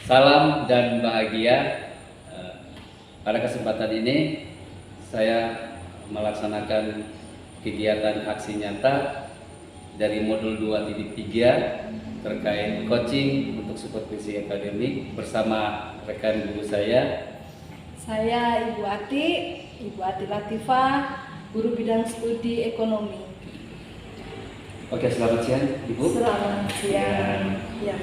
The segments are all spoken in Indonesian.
Salam dan bahagia. Pada kesempatan ini saya melaksanakan kegiatan aksi nyata dari modul 2.3 terkait coaching untuk supervisi akademik bersama rekan guru saya. Saya Ibu Ati Latifah, guru bidang studi ekonomi. Oke, selamat siang Ibu. Selamat siang. Ya.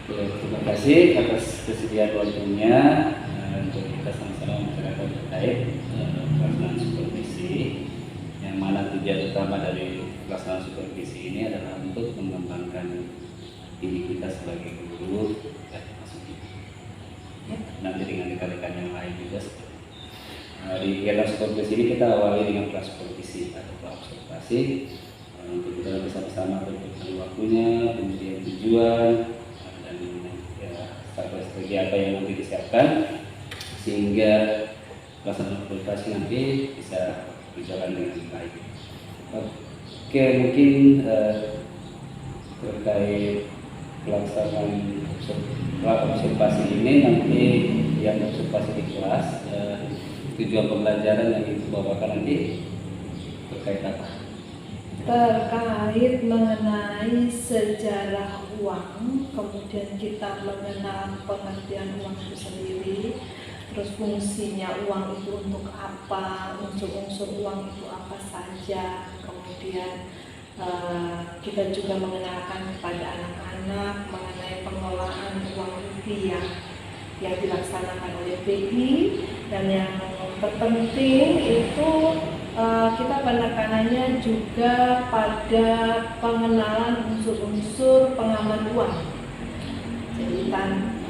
Terima kasih atas kesediaan waktunya untuk kita sama-sama membicarakan terkait pelaksanaan supervisi, yang mana tujuan utama dari pelaksanaan supervisi ini adalah untuk mengembangkan diri kita sebagai guru dan termasuk nanti dengan rekan-rekan yang lain juga. Di kegiatan supervisi ini kita awali dengan kelas supervisi atau kelas observasi untuk kita bersama-sama tentukan waktunya, kemudian tujuan dan strategi apa yang nanti disiapkan sehingga pelaksanaan observasi nanti bisa berjalan dengan baik. Oke, mungkin terkait pelaksanaan observasi ini nanti yang observasi di kelas, tujuan pembelajaran yang itu bawakan nanti terkait apa? Terkait mengenai sejarah uang, kemudian kita mengenal pengertian uang itu sendiri, terus fungsinya uang itu untuk apa, unsur-unsur uang itu apa saja, kemudian kita juga mengenalkan kepada anak-anak mengenai pengelolaan uang rupiah yang dilaksanakan oleh BI, dan yang terpenting itu kita penekanannya juga pada pengenalan unsur-unsur pengaman uang. Jadi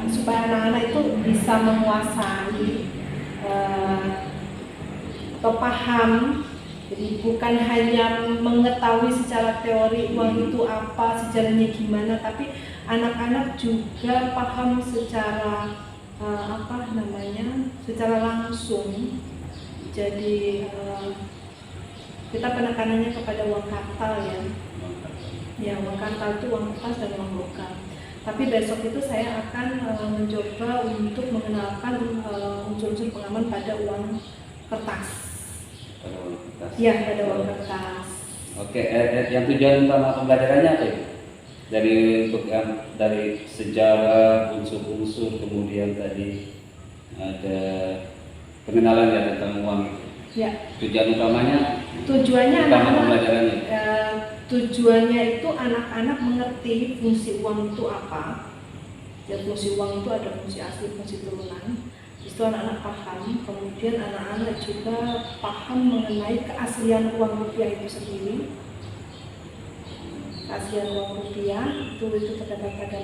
supaya anak-anak itu bisa menguasai atau paham. Jadi bukan hanya mengetahui secara teori uang itu apa, sejarahnya gimana, tapi anak-anak juga paham secara secara langsung. Jadi kita penekanannya kepada uang kartal ya, uang kartal itu uang kertas dan uang logam. Tapi besok itu saya akan mencoba untuk mengenalkan unsur-unsur pengaman pada uang kertas. Ya, pada uang kertas. Oke, yang tujuan utama pembelajarannya apa itu? Dari sejarah, unsur-unsur, kemudian tadi ada pengenalan ya tentang uang itu. Ya. Tujuannya pembelajarannya. Tujuannya itu anak-anak mengerti fungsi uang itu apa. Ya, fungsi uang itu ada fungsi asli, fungsi turunan. Itu anak-anak paham. Kemudian anak-anak juga paham mengenai keaslian uang rupiah itu sendiri. Keaslian uang rupiah itu terdapat pada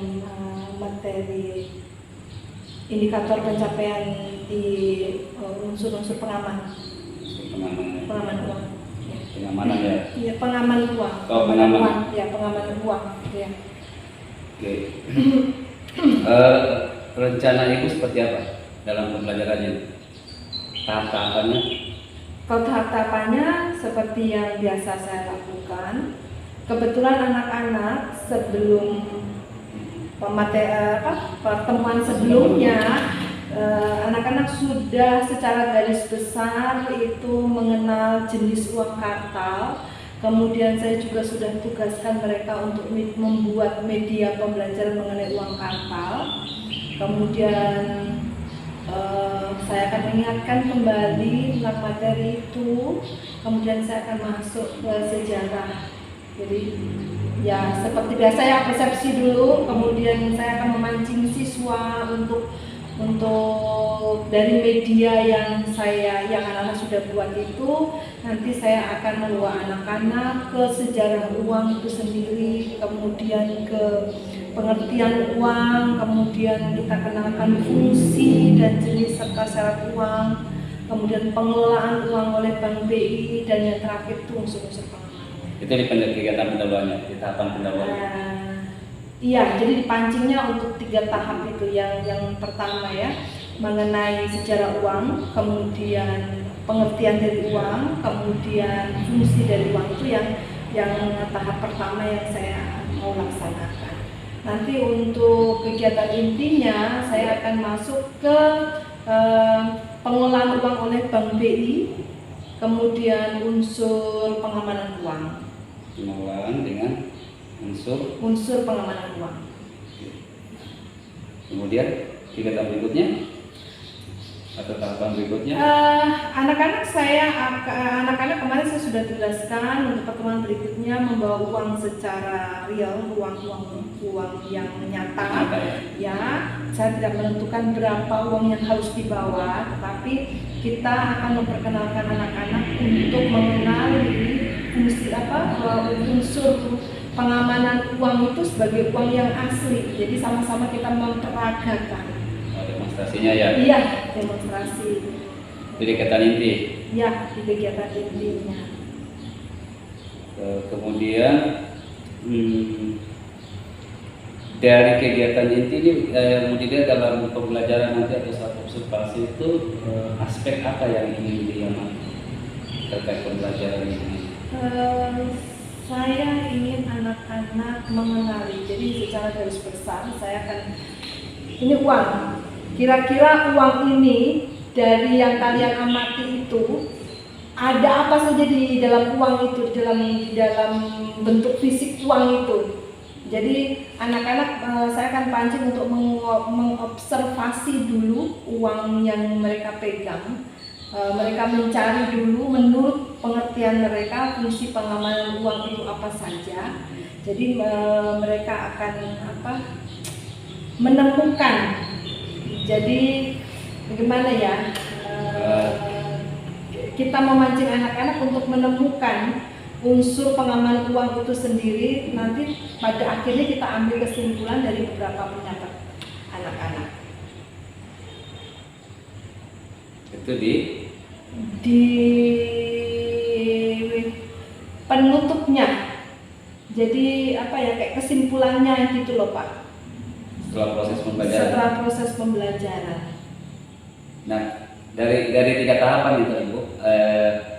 materi indikator pencapaian di unsur-unsur pengaman uang. Pengamanan ya. Iya, pengaman uang. Oh, pengaman uang. Ya, pengaman uang. Ya. Oke. Rencana Ibu seperti apa dalam pembelajarannya? Tahap-tahapannya? Kalau tahap-tahapannya seperti yang biasa saya lakukan. Kebetulan anak-anak sebelum pertemuan sebelumnya, anak-anak sudah secara garis besar itu mengenal jenis uang kartal. Kemudian saya juga sudah tugaskan mereka untuk membuat media pembelajaran mengenai uang kartal. Kemudian saya akan mengingatkan kembali tentang materi itu. Kemudian saya akan masuk ke sejarah. Jadi ya seperti biasa ya, persepsi dulu, kemudian saya akan memancing siswa untuk dari media yang anak-anak sudah buat itu. Nanti saya akan membawa anak-anak ke sejarah uang itu sendiri, kemudian ke pengertian uang, kemudian kita kenalkan fungsi dan jenis serta syarat uang, kemudian pengelolaan uang oleh Bank BI, dan yang terakhir itu unsur-unsur pengaman. Itu di kegiatan pendahuluannya, di tahapan pendahuluan. Iya, jadi dipancingnya untuk 3 tahap itu. Yang pertama ya, mengenai sejarah uang, kemudian pengertian dari uang, kemudian fungsi dari uang, itu yang tahap pertama yang saya mau laksanakan. Nanti untuk kegiatan intinya saya akan masuk ke pengelolaan uang oleh Bank BI, kemudian unsur pengamanan uang. Pengelolaan dengan unsur pengamanan uang. Kemudian kegiatan berikutnya atau tahapan berikutnya? Anak-anak kemarin saya sudah tugaskan untuk pertemuan berikutnya membawa uang secara real, uang yang nyata. Ya, saya tidak menentukan berapa uang yang harus dibawa, tetapi kita akan memperkenalkan anak-anak untuk mengenali unsur pengamanan uang itu sebagai uang yang asli. Jadi sama-sama kita memperagakan. Demonstrasinya ya? Iya, demonstrasi. Jadi kegiatan inti? Ya, di kegiatan intinya. Kemudian dari kegiatan inti ini kemudian dalam pembelajaran nanti atau saat observasi itu aspek apa yang ingin diamati terkait pembelajaran ini? Saya ingin anak-anak mengenali. Jadi secara garis besar saya akan ini uang. Kira-kira uang ini dari yang kalian amati itu ada apa saja di dalam uang itu, di dalam bentuk fisik uang itu. Jadi anak-anak saya akan pancing untuk mengobservasi dulu uang yang mereka pegang. Mereka mencari dulu menurut pengertian mereka fungsi pengamanan uang itu apa saja. Jadi mereka akan menemukan. Jadi bagaimana ya, kita memancing anak-anak untuk menemukan unsur pengamanan uang itu sendiri. Nanti pada akhirnya kita ambil kesimpulan dari beberapa pendapat anak-anak. Itu di penutupnya. Jadi kayak kesimpulannya gitu loh Pak. Setelah proses pembelajaran. Nah, dari 3 tahapan itu Ibu,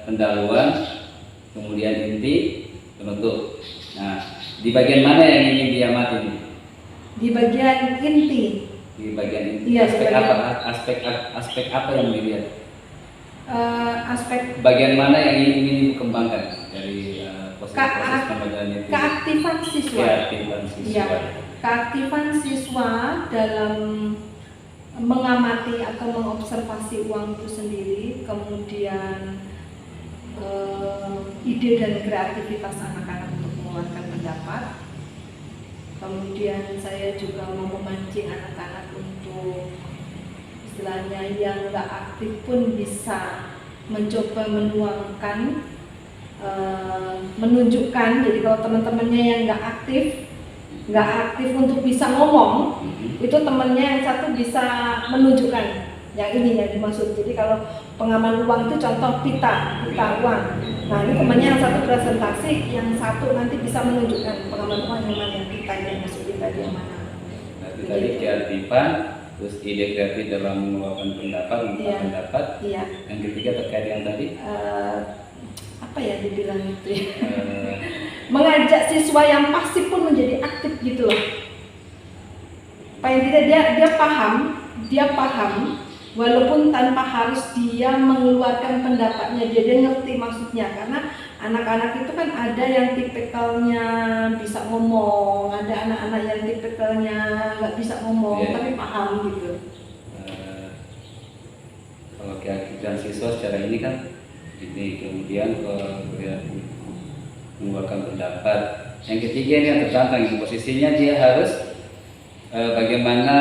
pendahuluan, kemudian inti, penutup. Nah, di bagian mana yang ingin diamati? Di bagian inti. Di bagian inti. Iya, Aspek apa yang dilihat? Aspek bagian mana yang ingin dikembangkan dari proses pembelajaran itu? Keaktifan siswa. Ya, keaktifan siswa dalam mengamati atau mengobservasi uang itu sendiri, kemudian ide dan kreativitas anak-anak untuk mengeluarkan pendapat. Kemudian saya juga mau memancing anak-anak untuk istilahnya yang nggak aktif pun bisa mencoba menuangkan, menunjukkan. Jadi kalau teman-temannya yang nggak aktif untuk bisa ngomong, itu temannya yang satu bisa menunjukkan yang ini yang dimaksud. Jadi kalau pengaman uang itu contoh pita uang. Nah ini temannya yang satu presentasi, yang satu nanti bisa menunjukkan pengaman uang yang mana, yang pita yang masuk pita yang mana. Nah itu tadi kearifan, terus ide kreatif dalam mengeluarkan pendapat, pendapat. Iya. Yang ketiga terkait yang tadi? Apa ya dibilang itu ya? Mengajak siswa yang pasif pun menjadi aktif gitu loh. Paling tidak dia paham walaupun tanpa harus dia mengeluarkan pendapatnya, dia ngerti maksudnya. Karena anak-anak itu kan ada yang tipikalnya bisa ngomong, ada anak-anak yang tipikalnya nggak bisa ngomong, tapi paham gitu. Kalau keaktifan siswa secara ini kan ini, kemudian mengeluarkan pendapat. Yang ketiga ini yang tertantang, yang posisinya dia harus bagaimana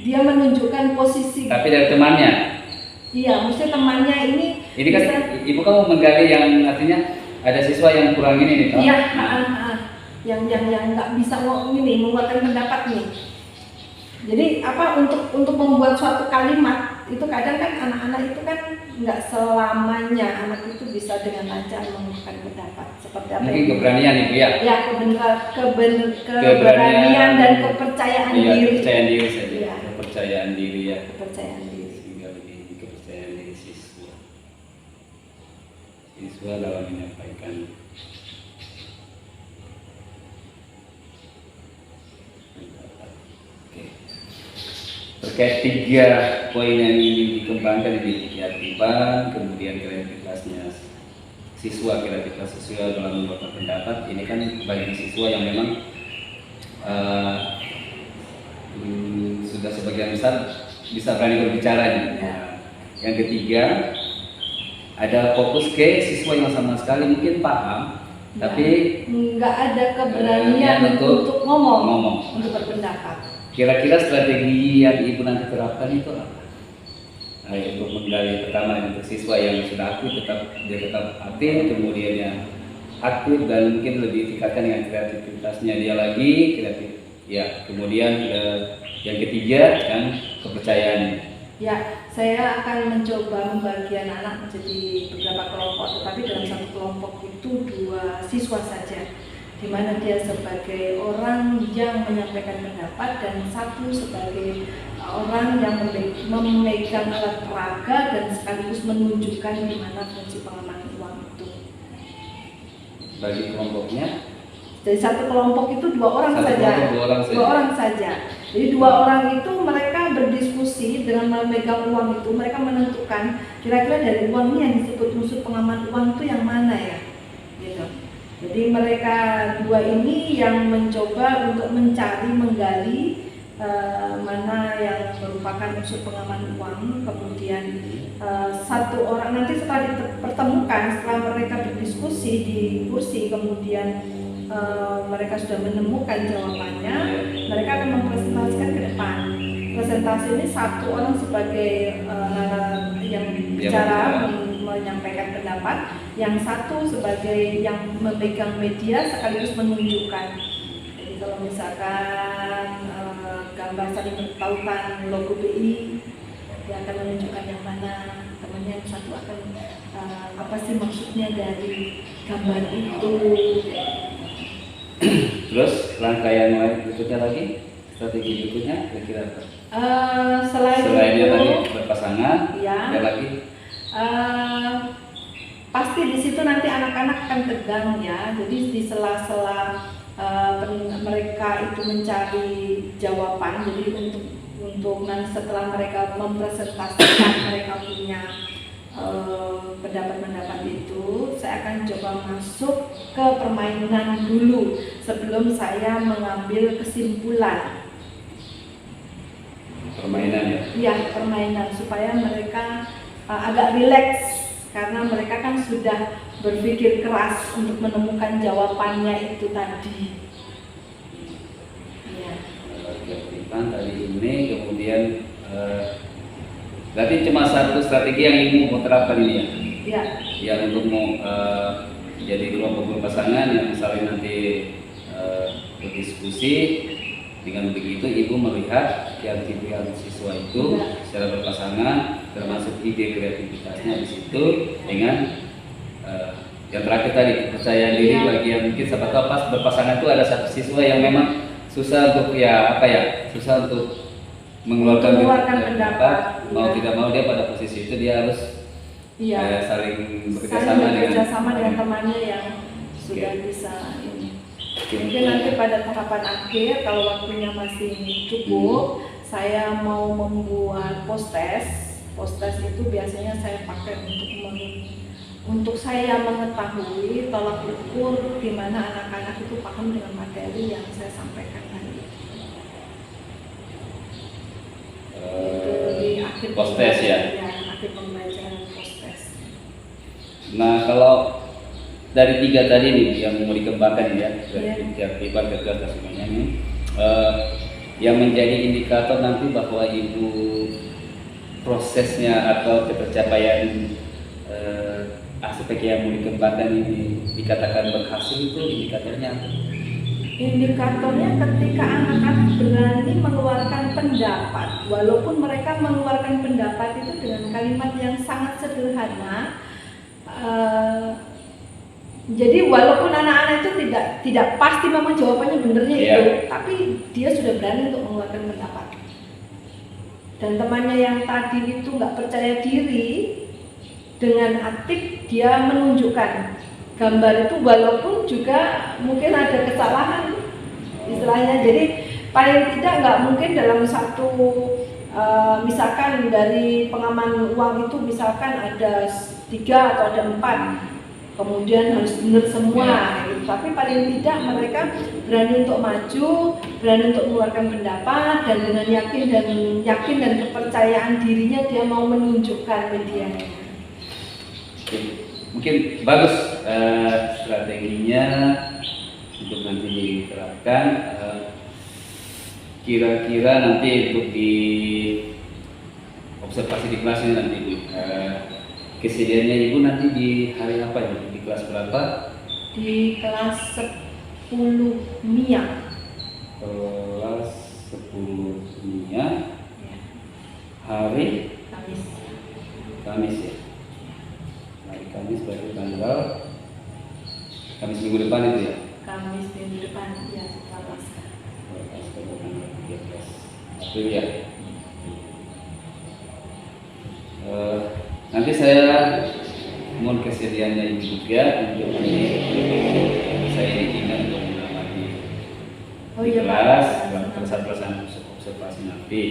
dia menunjukkan posisi. Tapi dari temannya. Iya, maksudnya temannya ini. Ini kan Ibu kamu menggali yang artinya ada siswa yang kurang ini nih. Iya, yang nggak bisa mengeluarkan pendapat nih. Jadi untuk membuat suatu kalimat itu kadang kan anak-anak itu kan nggak selamanya anak itu bisa dengan lancar mengeluarkan pendapat seperti apa? Mungkin keberanian Ibu ya? Ya, keberanian dan kepercayaan diri. Kepercayaan diri saja. Ya. Kepercayaan diri ya. Kepercayaan diri. Sehingga lebih kepercayaan diri siswa dalam menyampaikan. terkait 3 poin yang ingin dikembangkan di ketertiban, kemudian kreativitasnya siswa, kreativitas siswa dalam membuat pendapat. Ini kan bagi siswa yang memang sudah sebagian besar bisa berani berbicara. Yang ketiga, ada fokus ke siswa yang sama sekali mungkin paham, tapi nggak ada keberanian untuk ngomong, untuk berpendapat. Kira-kira strategi yang ibu nanti terapkan itu apa? Untuk menggali pertama untuk siswa yang sudah aktif dia tetap aktif, kemudian yang aktif dan mungkin lebih tingkatkan dengan kreativitasnya dia lagi kreatif. Ya, kemudian yang ketiga kan kepercayaan. Ya, saya akan mencoba membagi anak-anak menjadi beberapa kelompok, tetapi dalam satu kelompok itu 2 siswa saja, di mana dia sebagai orang yang menyampaikan pendapat dan satu sebagai orang yang memegang alat peraga dan sekaligus menunjukkan di mana fungsi pengaman uang itu. Bagi kelompoknya? Dari satu kelompok itu 2 orang saja. 2 orang saja. Jadi 2 orang itu mereka berdiskusi dengan memegang uang itu, mereka menentukan kira-kira dari uang ini yang disebut unsur pengaman uang itu yang mana ya, gitu. Jadi mereka 2 ini yang mencoba untuk mencari, menggali mana yang merupakan unsur pengaman uang. Kemudian satu orang nanti setelah dipertemukan, setelah mereka berdiskusi di kursi, kemudian mereka sudah menemukan jawabannya, mereka akan mempresentasikan ke depan. Presentasi ini satu orang sebagai yang bicara, menyampaikan pendapat, yang satu sebagai yang memegang media sekaligus menunjukkan. Jadi kalau misalkan gambar saling bertautan logo BI, dia akan menunjukkan yang mana, temannya yang satu akan apa sih maksudnya dari gambar itu. Terus rangkaian lain berikutnya lagi, strategi berikutnya kira-kira apa? Selain yang itu, tadi berpasangan, ya, ada lagi? Pasti di situ nanti anak-anak akan tegang ya. Jadi di sela-sela mereka itu mencari jawaban. Jadi untuk nanti setelah mereka mempresentasikan mereka punya pendapat-pendapat itu, saya akan coba masuk ke permainan dulu sebelum saya mengambil kesimpulan. Permainan ya? Iya, permainan supaya mereka agak rileks karena mereka kan sudah berpikir keras untuk menemukan jawabannya itu tadi. Iya. Tadi ini kemudian berarti cuma satu strategi yang ibu mau terapkan ini ya? Iya. Yang untuk mau jadi kelompok berpasangan yang saling nanti berdiskusi. Dengan begitu ibu melihat kreativitas siswa itu secara berpasangan, termasuk ide kreativitasnya di situ dengan yang terakhir tadi kepercayaan diri bagi yang mungkin siapa tahu pas berpasangan itu ada satu siswa yang memang susah untuk susah untuk mengeluarkan pendapat, mau tidak mau dia pada posisi itu dia harus saling bekerja sama dengan temannya yang sudah bisa ini. Mungkin nanti pada tahapan akhir kalau waktunya masih cukup, saya mau membuat post-test. Post-test itu biasanya saya pakai untuk saya mengetahui tolak ukur di mana anak-anak itu paham dengan materi yang saya sampaikan tadi. Di akhir post-test ya? Akhir pembelajaran post-test. Nah, kalau dari 3 tadi nih yang mau dikembangkan ya, ketertiban, kegiatan dan semuanya nih, yang menjadi indikator nanti bahwa ibu prosesnya atau ketercapaian aspek yang mau dikembangkan ini dikatakan berhasil, itu indikatornya apa? Indikatornya ketika anak-anak berani mengeluarkan pendapat, walaupun mereka mengeluarkan pendapat itu dengan kalimat yang sangat sederhana. Jadi walaupun anak-anak itu tidak pasti memang jawabannya benernya itu, tapi dia sudah berani untuk mengeluarkan pendapat. Dan temannya yang tadi itu nggak percaya diri, dengan aktif dia menunjukkan gambar itu walaupun juga mungkin ada kesalahan istilahnya. Jadi paling tidak nggak mungkin dalam satu misalkan dari pengaman uang itu misalkan ada 3 atau ada 4, kemudian harus benar semua gitu. Tapi paling tidak mereka berani untuk maju, berani untuk mengeluarkan pendapat, dan dengan yakin dan kepercayaan dirinya dia mau menunjukkan medianya. Oke. Mungkin bagus strateginya untuk nanti diterapkan. Kira-kira nanti untuk di observasi di kelas ini nanti Bu, kesediaannya Ibu nanti di hari apa ya? Di kelas berapa? Di kelas 10 MIA. Kelas 10 MIA. Hari Kamis ya. Hari Kamis berarti tanggal Kamis minggu depan itu ya. Kamis minggu depan ya, setelah Paskah. Tanggal 13 April ya. Nanti saya mohon kesediaannya Ibu juga untuk nanti saya diizinkan untuk mengamati kelas pelaksanaan observasi nanti,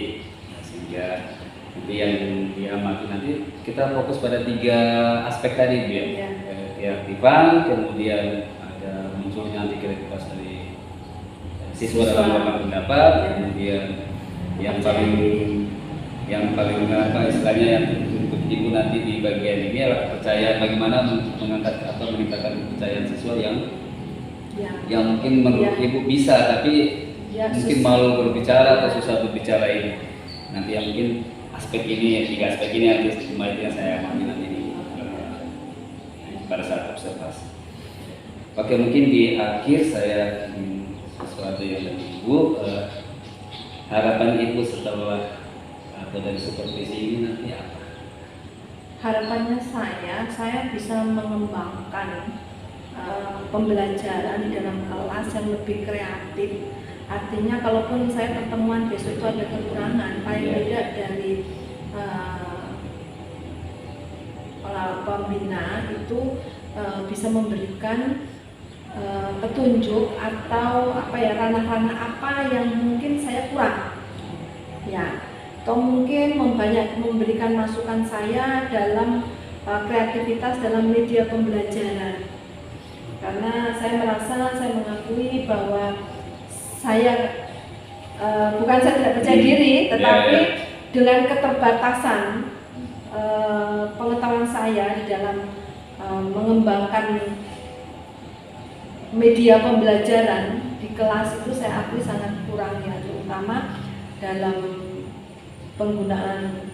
sehingga nanti yang diamati nanti kita fokus pada 3 aspek tadi Bu ya. Keaktifan, kemudian ada munculnya nanti kreativitas dari siswa dalam melakukan pendapat, kemudian yang paling apa istilahnya yang untuk Ibu nanti di bagian ini adalah kepercayaan, bagaimana mengangkat atau meningkatkan kepercayaan siswa yang mungkin menurut Ibu bisa tapi mungkin malu berbicara atau susah berbicara ini. Nanti yang mungkin aspek ini, 3 aspek ini yang saya amati nanti pada saat observasi. Oke, mungkin di akhir saya sesuatu yang dari Ibu, harapan Ibu setelah atau dari supervisi ini nanti apa? Harapannya saya bisa mengembangkan pembelajaran di dalam kelas yang lebih kreatif. Artinya kalaupun saya pertemuan besok itu ada kekurangan, paling tidak dari pembina itu bisa memberikan petunjuk atau ranah-ranah apa yang mungkin saya kurang, ya, atau mungkin memberikan masukan saya dalam kreativitas dalam media pembelajaran. Karena saya mengakui bahwa saya bukan saya tidak percaya diri, tetapi dengan keterbatasan pengetahuan saya di dalam mengembangkan media pembelajaran di kelas itu saya akui sangat kurang ya, terutama dalam penggunaan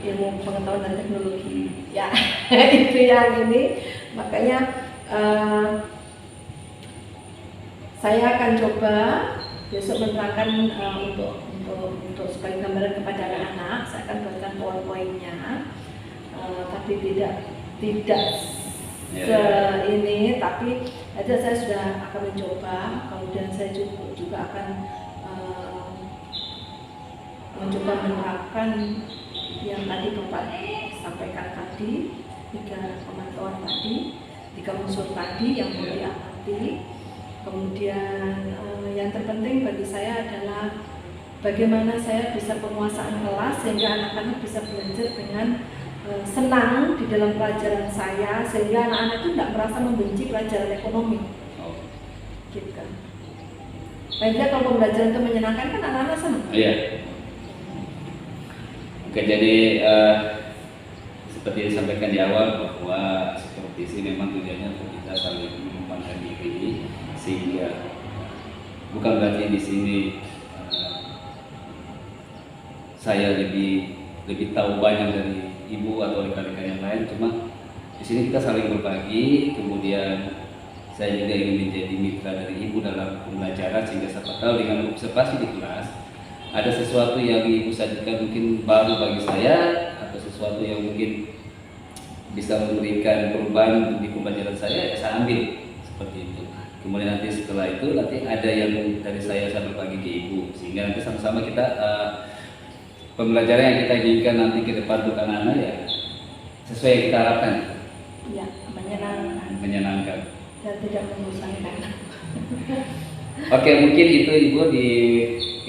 ilmu pengetahuan dan teknologi ya. Itu yang ini, makanya saya akan coba besok menerangkan untuk sebagai gambaran kepada anak-anak. Saya akan buatkan powerpoint-nya, tapi tidak ini, tapi ada saya sudah akan mencoba. Kemudian saya juga akan mencoba menerapkan yang tadi Bapak sampaikan tadi, 3 pemantauan tadi, 3 unsur tadi yang mau diamati. Kemudian yang terpenting bagi saya adalah bagaimana saya bisa penguasaan kelas sehingga anak-anak bisa belajar dengan senang di dalam pelajaran saya, sehingga anak-anak itu tidak merasa membenci pelajaran ekonomi. Gitu kan. Paling kalau pembelajaran itu menyenangkan kan anak-anak senang. Iya. Oke, jadi seperti disampaikan di awal bahwa supervisi memang tujuannya untuk kita saling mengembangkan diri, sehingga bukan berarti di sini saya lebih tahu banyak dari Ibu atau rekan-rekan yang lain, cuma di sini kita saling berbagi. Kemudian saya juga ingin menjadi mitra dari Ibu dalam pembelajaran, sehingga siapa tahu dengan observasi di kelas ada sesuatu yang Ibu sajikan mungkin baru bagi saya, atau sesuatu yang mungkin bisa memberikan perubahan di pembelajaran saya ambil seperti itu. Kemudian nanti setelah itu nanti ada yang dari saya berbagi ke Ibu, sehingga nanti sama-sama kita pembelajaran yang kita inginkan nanti ke depan untuk anak-anak ya sesuai yang kita harapkan. Ya, menyenangkan dan tidak membosankan. Oke, mungkin itu Ibu di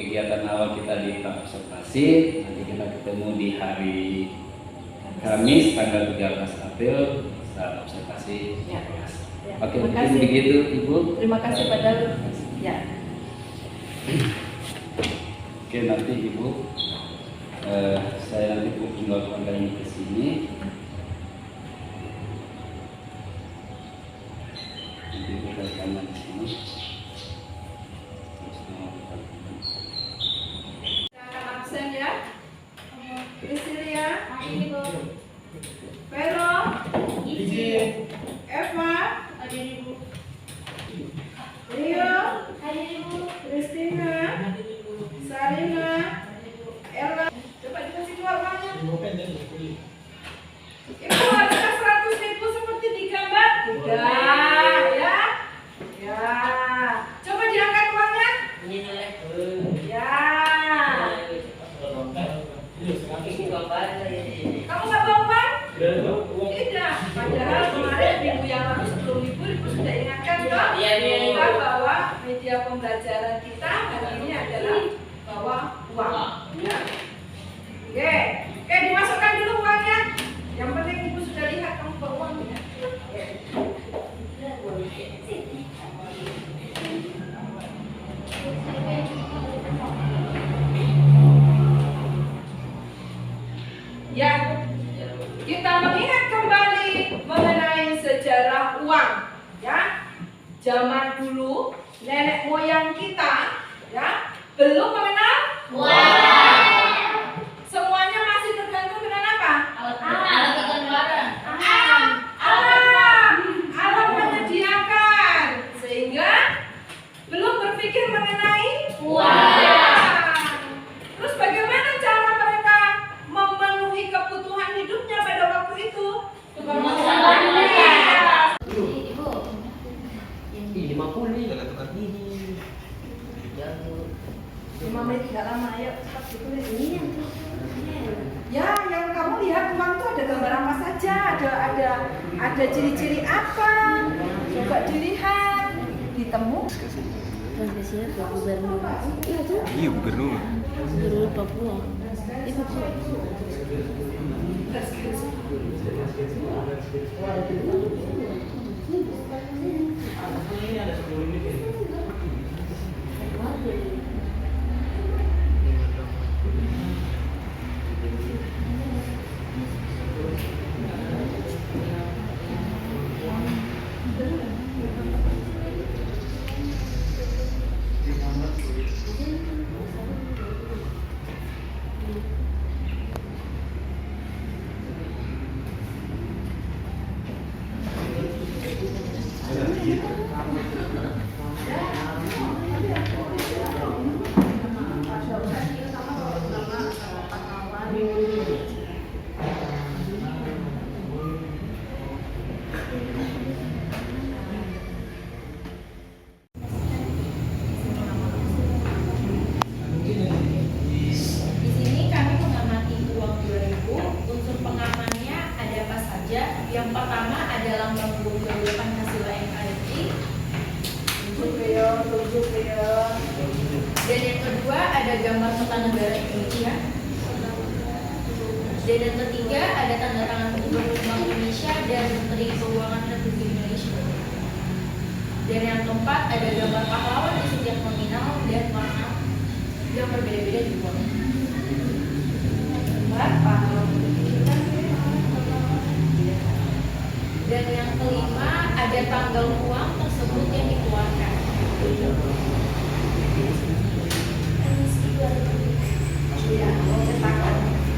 kegiatan awal kita di observasi. Nanti kita ketemu di hari Kamis tanggal 13 April saat observasi Ya. kelas. Ya. Oke, Terima mungkin kasih. begitu Ibu. Terima kasih pada ya. Oke, nanti Ibu, saya nanti tinggal panggilnya ke sini. Nanti kita tanya di sini. Jangan absen ya. Priscilia, Vero, Eva, Rio, Christina, Sarina, Ella. Coba dikasih keluar uangnya. Ibu adakah 100.000 seperti di gambar? Tidak, ya. Ya. Coba diangkat uangnya. Ya. Kamu nggak bawa uang? Tidak. Padahal kemarin minggu yang lalu sebelum libur ibu sudah ingatkan toh kita bahwa media pembelajaran kita hari ini adalah bawa uang. Ya. Oke, oke dimasukkan dulu uangnya. Yang penting ibu sudah lihat kamu bawa uangnya. Ya, kita mengingat kembali mengenai sejarah uang, ya. Zaman dulu nenek moyang kita, ya, belum mengenal uang. Semuanya masih tergantung dengan apa? Alam menyediakan, sehingga belum berpikir mengenai uang. Terus bagaimana cara mereka memenuhi kebutuhan hidupnya pada waktu itu? Lima menit tidak lama, ayo cepat ditulis. Ya, yang kamu lihat uang itu ada gambar apa saja, ada ciri-ciri apa? Coba dilihat, ditemu. Pancasila Pak Gubernur. Iya tuh. Iya, gubernur. Gubernur Papua. Itu tuh. Yang pertama ada lambang budaya Pancasila NKRI. Dan yang kedua ada gambar peta negara Indonesia. Dan yang ketiga ada tanda tangan Gubernur Bank Indonesia dan Menteri Keuangan Republik Indonesia. Dan yang keempat ada gambar pahlawan di setiap nominal dan warna yang berbeda-beda di uang. Dan yang kelima ada tanggal uang tersebut yang dikeluarkan.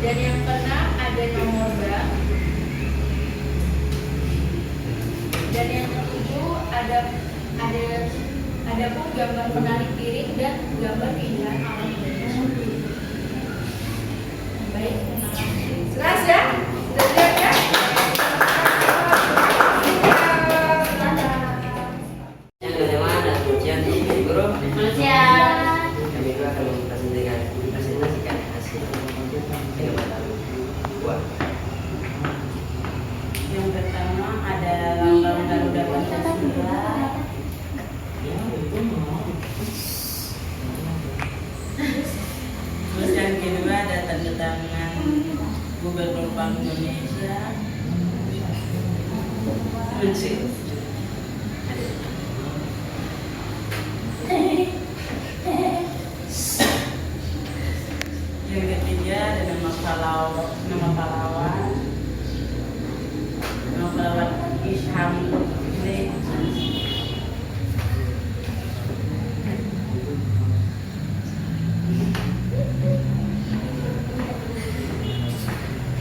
Dan yang keenam ada nomor bank. Dan yang ketujuh ada pun gambar penari piring dan gambar keindahan alam Indonesia. Baik, terima kasih. Jelas ya? Sudah lihat ya? Kami juga akan mempresentasikan hasil pengamatan buah. Yang pertama ada lambang Garuda Pancasila. Yang ketiga ada nama pahlawan Isham ini.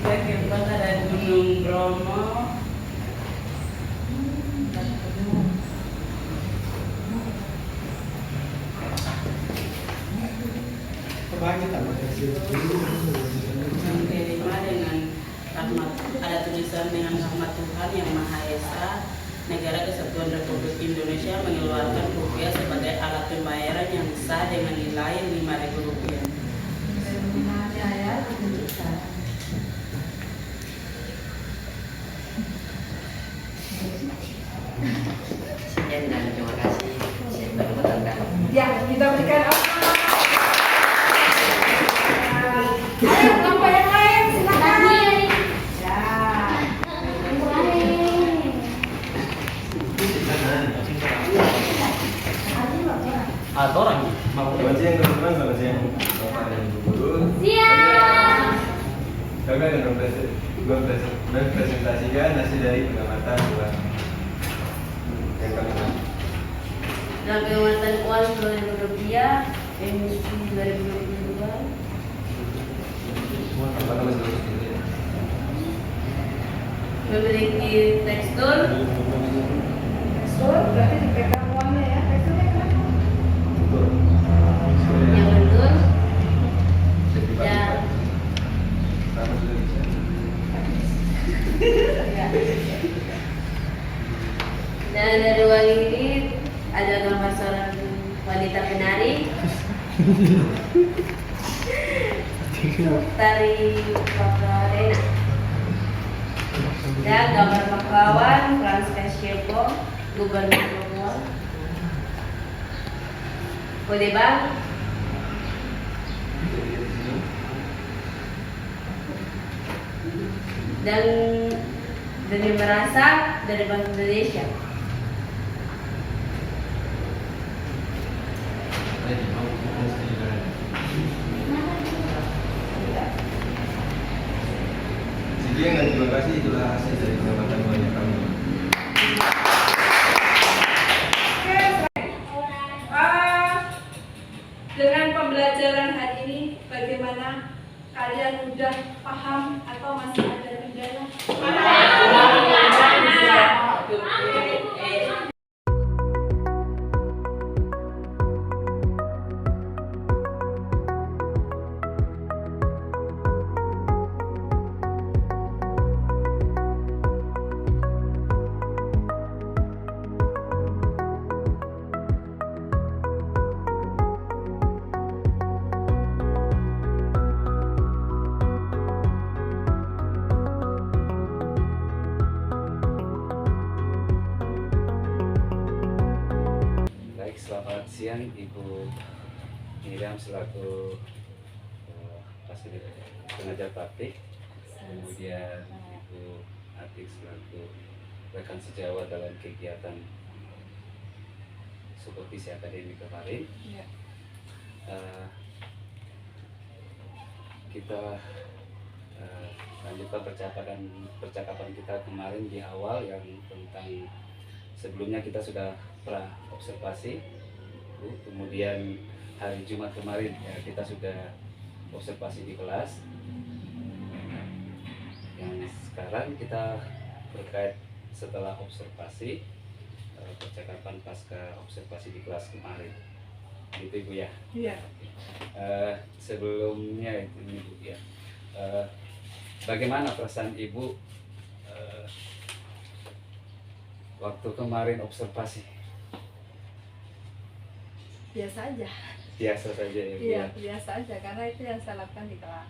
Yang keempat ada Gunung Bromo. Yang kelima dengan rahmat, ada tulisan dengan rahmat Tuhan yang Maha Esa, Negara Kesatuan Republik Indonesia mengeluarkan rupiah sebagai alat pembayaran yang sah dengan nilai Rp5.000. Sekian dan terima kasih. Saya berkenan. Ya, kita berikan apa? Ayo, kelompok yang lain, silakan. Ya. Orang mau baca yang teman-teman baca yang bapak dan ibu guru. Siap. Kami akan mempresentasikan hasil dari pengamatan uang yang kami lakukan. Dalam pengamatan uang Rp2.000 emisi 2022 Apa nama seluruh itu? memiliki tekstur So, berarti dipegang uangnya ya. Teksturnya kan? yang lentur dan Sama sudah bisa. dan dari uang ini ada gambar seorang wanita penari tari Pakarena dan gambar pahlawan Frans Kasyeko, Gubernur Bogor, kode bank dan demi merasa dari Bank Indonesia. Sekian dan terima kasih, itulah hasil dari pengamatan uang yang kami lakukan. Dengan pembelajaran hari ini, bagaimana kalian udah paham atau masih ada kendala? Baik, selamat siang Ibu Miriam selaku pengajar praktik, kemudian Ibu Atik selaku rekan sejawat dalam kegiatan supervisi akademik kemarin. Ya. Kita lanjutkan percakapan kita kemarin di awal yang tentang sebelumnya kita sudah pra observasi, kemudian hari Jumat kemarin ya, kita sudah observasi di kelas. Yang sekarang kita berkait setelah observasi, percakapan pasca observasi di kelas kemarin, gitu Ibu ya. Iya. Sebelumnya itu Ibu ya, bagaimana perasaan Ibu waktu kemarin observasi? Biasa aja. Biasa saja ya Bu, Iya, ya. biasa aja karena itu yang saya lakukan di kelas.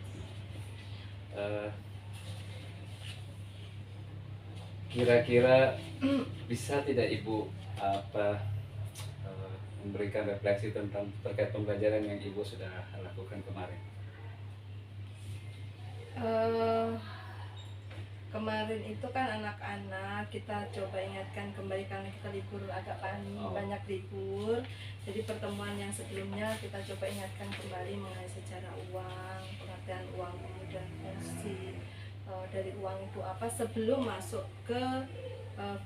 Kira-kira bisa tidak Ibu memberikan refleksi tentang terkait pembelajaran yang Ibu sudah lakukan kemarin? kemarin itu kan anak-anak kita coba ingatkan kembali karena kita libur agak banyak libur. Jadi pertemuan yang sebelumnya kita coba ingatkan kembali mengenai sejarah uang, pengertian uang, kemudian fungsi dari uang itu apa sebelum masuk ke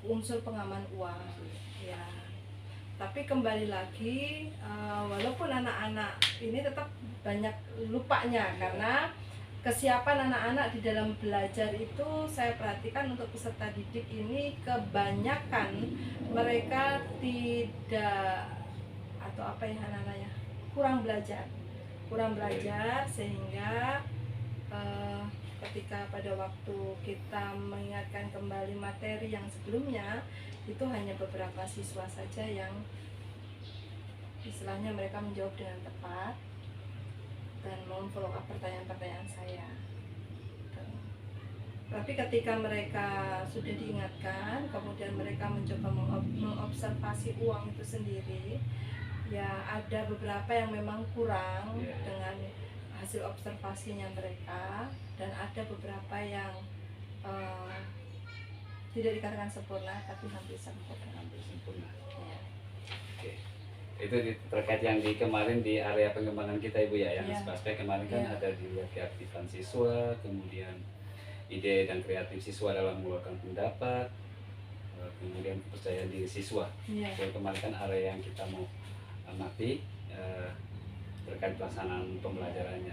unsur pengaman uang. Ya. Tapi kembali lagi, walaupun anak-anak ini tetap banyak lupanya karena kesiapan anak-anak di dalam belajar itu saya perhatikan untuk peserta didik ini kebanyakan mereka tidak atau apa ya anak-anaknya kurang belajar sehingga ketika pada waktu kita mengingatkan kembali materi yang sebelumnya itu hanya beberapa siswa saja yang istilahnya mereka menjawab dengan tepat dan memfollow up pertanyaan-pertanyaan saya. Tapi ketika mereka sudah diingatkan, kemudian mereka mencoba mengobservasi uang itu sendiri, ya ada beberapa yang memang kurang dengan hasil observasinya mereka, dan ada beberapa yang tidak dikatakan sempurna tapi hampir sempurna. Ya. Oke. Itu terkait yang di kemarin di area pengembangan kita Ibu ya, yang aspek kemarin kan ada dilihat keaktifan siswa, kemudian ide dan kreatif siswa dalam mengeluarkan pendapat, kemudian kepercayaan diri siswa. Jadi kemarin kan area yang kita mau amati terkait pelaksanaan pembelajarannya.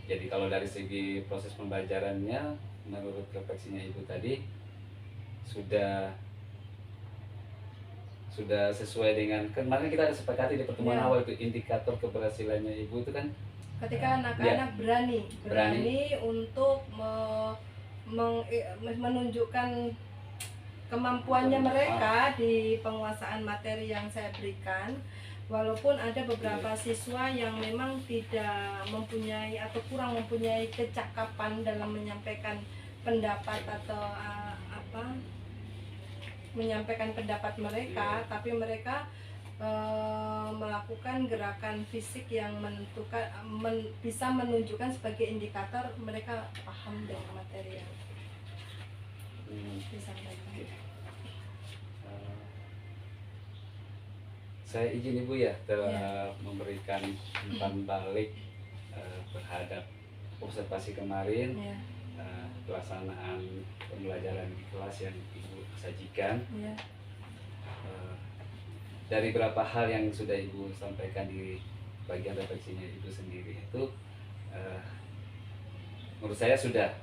Jadi kalau dari segi proses pembelajarannya, menurut refleksinya Ibu tadi sudah sesuai dengan kemarin kita ada sepakati di pertemuan awal itu indikator keberhasilannya Ibu itu kan ketika anak-anak berani untuk menunjukkan kemampuannya mereka di penguasaan materi yang saya berikan. Walaupun ada beberapa siswa yang memang tidak mempunyai atau kurang mempunyai kecakapan dalam menyampaikan pendapat atau menyampaikan pendapat mereka, tapi mereka melakukan gerakan fisik yang menentukan bisa menunjukkan sebagai indikator mereka paham dengan materi yang disampaikan. Saya izin Ibu ya memberikan umpan balik terhadap observasi kemarin, pelaksanaan pembelajaran di kelas yang Ibu sajikan. Dari beberapa hal yang sudah Ibu sampaikan di bagian refleksinya Ibu sendiri itu, menurut saya sudah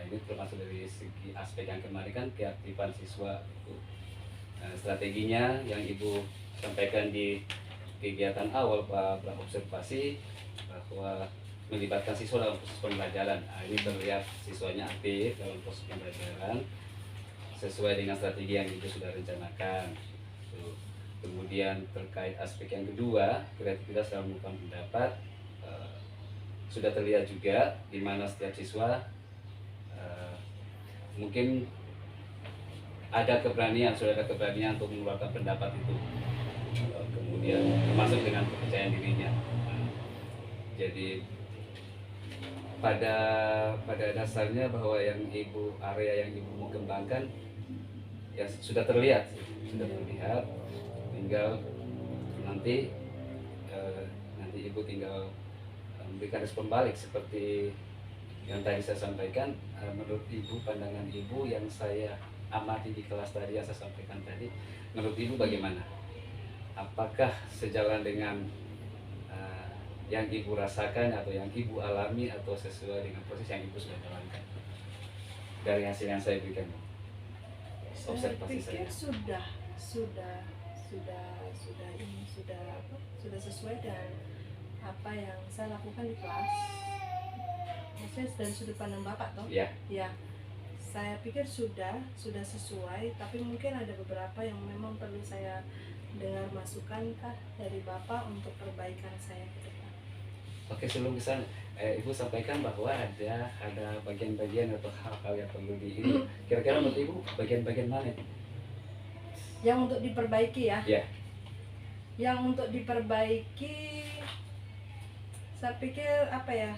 ini termasuk dari segi aspek yang kemarin kan keaktifan siswa itu. Strateginya yang Ibu sampaikan di kegiatan awal observasi bahwa melibatkan siswa dalam proses pembelajaran. Ini terlihat siswanya aktif dalam proses pembelajaran sesuai dengan strategi yang Ibu sudah rencanakan. Kemudian terkait aspek yang kedua, kreativitas dalam mengungkapkan pendapat, sudah terlihat juga di mana setiap siswa mungkin sudah ada keberanian untuk mengeluarkan pendapat itu, kemudian termasuk dengan kepercayaan dirinya. Jadi pada dasarnya bahwa area yang Ibu mau kembangkan ya sudah terlihat, tinggal nanti Ibu tinggal memberikan respon balik seperti yang tadi saya sampaikan. Menurut Ibu, pandangan Ibu yang saya amati di kelas tadi yang saya sampaikan tadi, menurut Ibu bagaimana? Apakah sejalan dengan yang Ibu rasakan atau yang Ibu alami atau sesuai dengan proses yang Ibu sudah jalankan dari hasil yang saya berikan? Saya pikir saya sudah sesuai dengan apa yang saya lakukan di kelas. Maksudnya dari sudut pandang Bapak toh? Ya. Saya pikir sudah sesuai, tapi mungkin ada beberapa yang memang perlu saya dengar masukan kah dari Bapak untuk perbaikan saya ke depan. Oke, sebelum ke sana, Ibu sampaikan bahwa ada bagian-bagian atau hal-hal yang perlu kira-kira menurut Ibu bagian-bagian mana? Yang untuk diperbaiki ya? Ya. Yang untuk diperbaiki, saya pikir apa ya?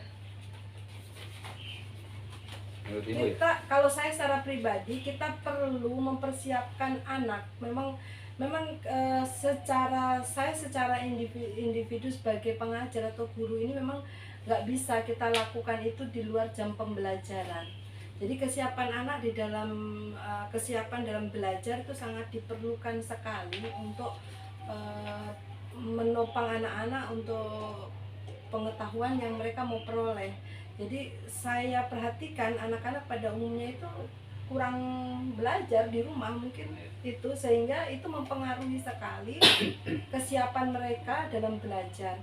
menurut Ibu ya? Kita, kalau saya secara pribadi, kita perlu mempersiapkan anak. Memang secara individu sebagai pengajar atau guru ini memang nggak bisa kita lakukan itu di luar jam pembelajaran. Jadi kesiapan anak di dalam kesiapan dalam belajar itu sangat diperlukan sekali untuk menopang anak-anak untuk pengetahuan yang mereka mau peroleh. Jadi saya perhatikan anak-anak pada umumnya itu kurang belajar di rumah mungkin itu, sehingga itu mempengaruhi sekali kesiapan mereka dalam belajar.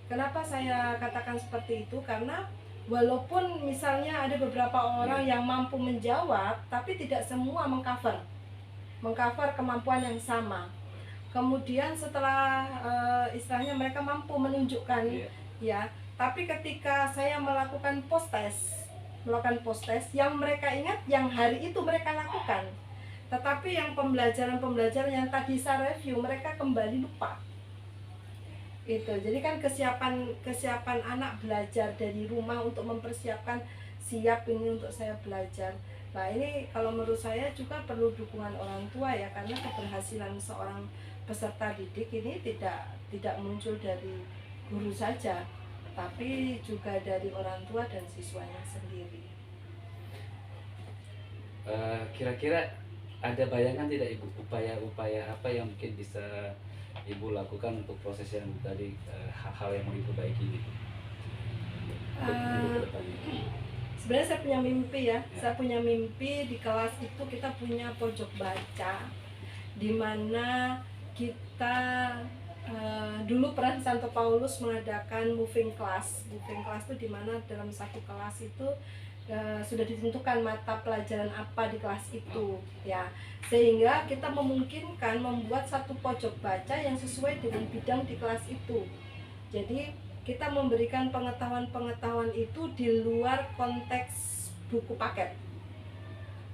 Kenapa saya katakan seperti itu? Karena walaupun misalnya ada beberapa orang yang mampu menjawab, tapi tidak semua mengcover kemampuan yang sama. Kemudian setelah istilahnya mereka mampu menunjukkan ya, tapi ketika saya melakukan post test yang mereka ingat yang hari itu mereka lakukan, tetapi yang pembelajaran yang tadi saya review mereka kembali lupa. Itu jadi kan kesiapan anak belajar dari rumah untuk mempersiapkan siap ini untuk saya belajar. Nah ini kalau menurut saya juga perlu dukungan orang tua ya, karena keberhasilan seorang peserta didik ini tidak muncul dari guru saja, tapi juga dari orang tua dan siswanya sendiri. Kira-kira ada bayangan tidak Ibu upaya-upaya apa yang mungkin bisa Ibu lakukan untuk proses yang tadi hal-hal yang mau diperbaiki ini? Sebenarnya saya punya mimpi ya. Saya punya mimpi di kelas itu kita punya pojok baca, di mana kita dulu peran Santo Paulus mengadakan moving class. Moving class itu di mana dalam satu kelas itu sudah ditentukan mata pelajaran apa di kelas itu ya, sehingga kita memungkinkan membuat satu pojok baca yang sesuai dengan bidang di kelas itu. Jadi kita memberikan pengetahuan itu di luar konteks buku paket.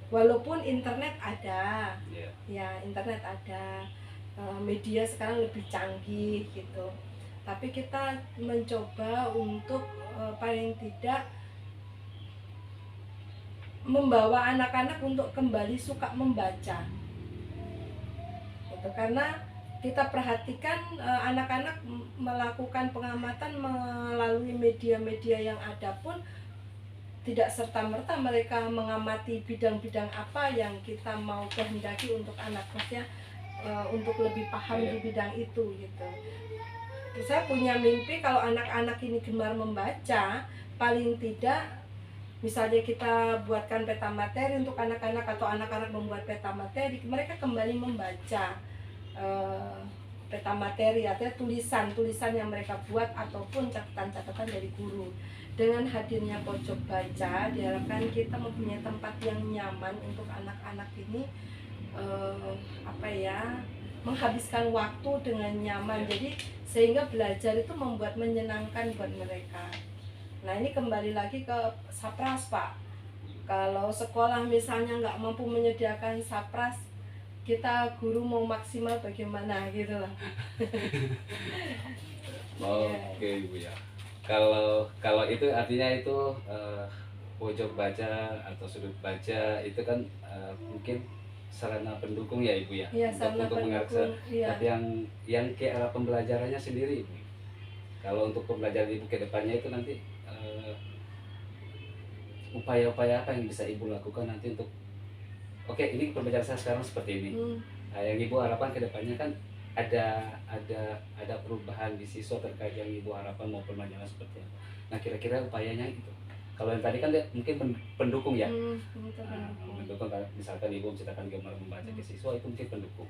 Walaupun internet ada, ya internet ada, media sekarang lebih canggih gitu. Tapi kita mencoba untuk paling tidak membawa anak-anak untuk kembali suka membaca. Gitu. Karena kita perhatikan anak-anak melakukan pengamatan melalui media-media yang ada pun tidak serta-merta mereka mengamati bidang-bidang apa yang kita mau kehendaki untuk anak, maksudnya untuk lebih paham di bidang itu gitu. Saya punya mimpi kalau anak-anak ini gemar membaca, paling tidak misalnya kita buatkan peta materi untuk anak-anak atau anak-anak membuat peta materi, mereka kembali membaca peta materi, artinya tulisan yang mereka buat ataupun catatan-catatan dari guru. Dengan hadirnya pojok baca, diharapkan kita mempunyai tempat yang nyaman untuk anak-anak ini menghabiskan waktu dengan nyaman. Jadi sehingga belajar itu membuat menyenangkan buat mereka. Nah ini kembali lagi ke Sapras Pak. Kalau sekolah misalnya nggak mampu menyediakan Sapras, kita guru mau maksimal bagaimana gitu lah. Oke Ibu ya. Kalau itu artinya itu pojok baca atau sudut baca itu kan mungkin sarana pendukung ya Ibu ya, untuk mengakses. Iya. Tapi yang ke arah pembelajarannya sendiri Ibu. Kalau untuk pembelajaran Ibu ke depannya itu nanti upaya-upaya apa yang bisa Ibu lakukan nanti untuk ini pembelajaran saya sekarang seperti ini. Nah, yang Ibu harapkan ke depannya kan ada perubahan di siswa terkait yang Ibu harapkan mau pembelajaran seperti apa. Nah, kira-kira upayanya itu. Kalau yang tadi kan mungkin pendukung ya. Pendukung misalkan Ibu menciptakan gemar membaca ke siswa, itu mungkin pendukung.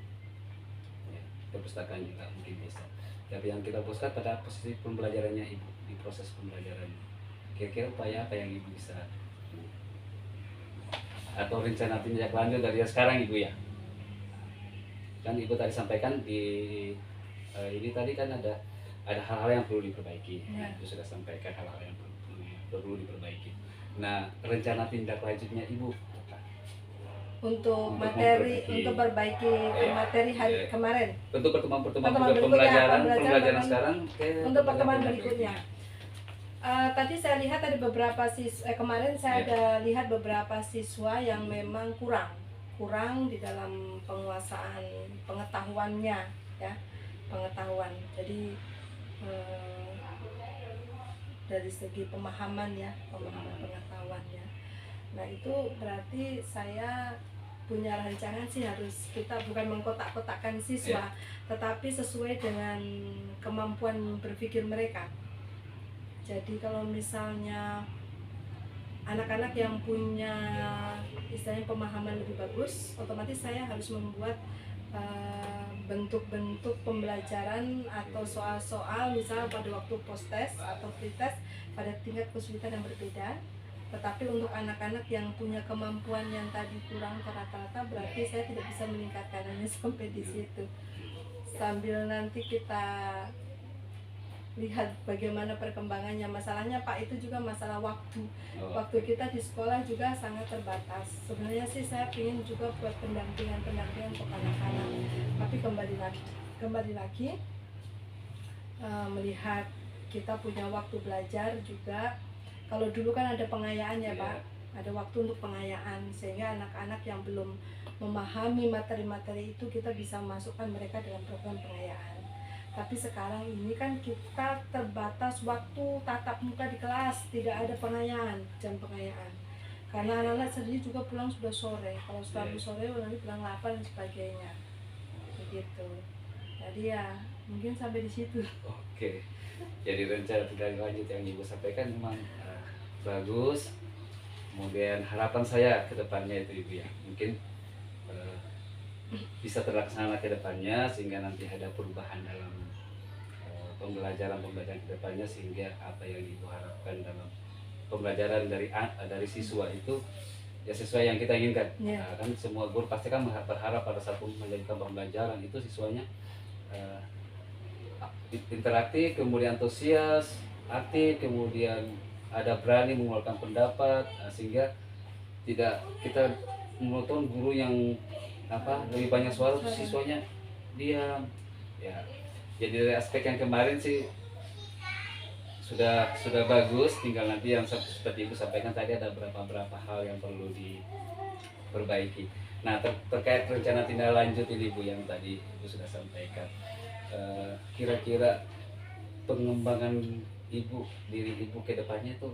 Ya, perpustakaan juga mungkin bisa. Tapi yang kita fokuskan pada posisi pembelajarannya Ibu, di proses pembelajarannya. Kira-kira upaya apa yang Ibu bisa atau rencana tindak lanjut dari sekarang Ibu ya? Kan Ibu tadi sampaikan di ini tadi kan ada hal-hal yang perlu diperbaiki. Ibu sudah sampaikan hal-hal yang perlu diperbaiki. Nah, rencana tindak lanjutnya Ibu apa? Untuk materi, untuk perbaiki materi hari kemarin. Untuk pertemuan pembelajaran sekarang untuk pertemuan berikutnya. Tadi saya lihat ada beberapa siswa, kemarin saya Ya. ada lihat beberapa siswa yang memang kurang di dalam penguasaan pengetahuannya, ya, pengetahuan. Jadi dari segi pemahaman ya, pemahaman pengetahuannya. Nah itu berarti saya punya rancangan sih, harus kita bukan mengkotak-kotakkan siswa, tetapi sesuai dengan kemampuan berpikir mereka. Jadi kalau misalnya anak-anak yang punya istilahnya pemahaman lebih bagus, otomatis saya harus membuat bentuk-bentuk pembelajaran atau soal-soal misalnya pada waktu post-test atau pre-test pada tingkat kesulitan yang berbeda. Tetapi untuk anak-anak yang punya kemampuan yang tadi kurang rata-rata, berarti saya tidak bisa meningkatkannya sampai di situ. Sambil nanti kita lihat bagaimana perkembangannya. Masalahnya Pak, itu juga masalah waktu. Waktu kita di sekolah juga sangat terbatas. Sebenarnya sih saya ingin juga buat pendampingan untuk anak-anak. Tapi kembali lagi melihat kita punya waktu belajar juga. Kalau dulu kan ada pengayaan ya Pak, ada waktu untuk pengayaan, sehingga anak-anak yang belum memahami materi-materi itu kita bisa masukkan mereka dalam program pengayaan. Tapi sekarang ini kan kita terbatas waktu tatap muka di kelas, tidak ada pengayaan, jam pengayaan. Karena anak-anak sendiri juga pulang sudah sore, kalau sudah sore nanti pulang 8 dan sebagainya. Begitu. Jadi ya mungkin sampai di situ. Oke. Jadi rencana tindak lanjut yang Ibu sampaikan memang bagus. Kemudian harapan saya ke depannya itu Ibu ya, mungkin bisa terlaksana ke depannya sehingga nanti ada perubahan dalam pembelajaran ke depannya, sehingga apa yang Ibu harapkan dalam pembelajaran dari siswa itu ya sesuai yang kita inginkan. Kan semua guru pasti kan berharap pada saat menjalankan pembelajaran itu siswanya interaktif, kemudian antusias, aktif, kemudian ada berani mengeluarkan pendapat, sehingga tidak kita monoton guru yang lebih banyak suara siswanya diam ya. Jadi dari aspek yang kemarin sih sudah bagus, tinggal nanti yang seperti Ibu sampaikan tadi ada beberapa hal yang perlu diperbaiki. Nah terkait rencana tindak lanjut ini Bu yang tadi Ibu sudah sampaikan, kira-kira pengembangan diri Ibu ke depannya itu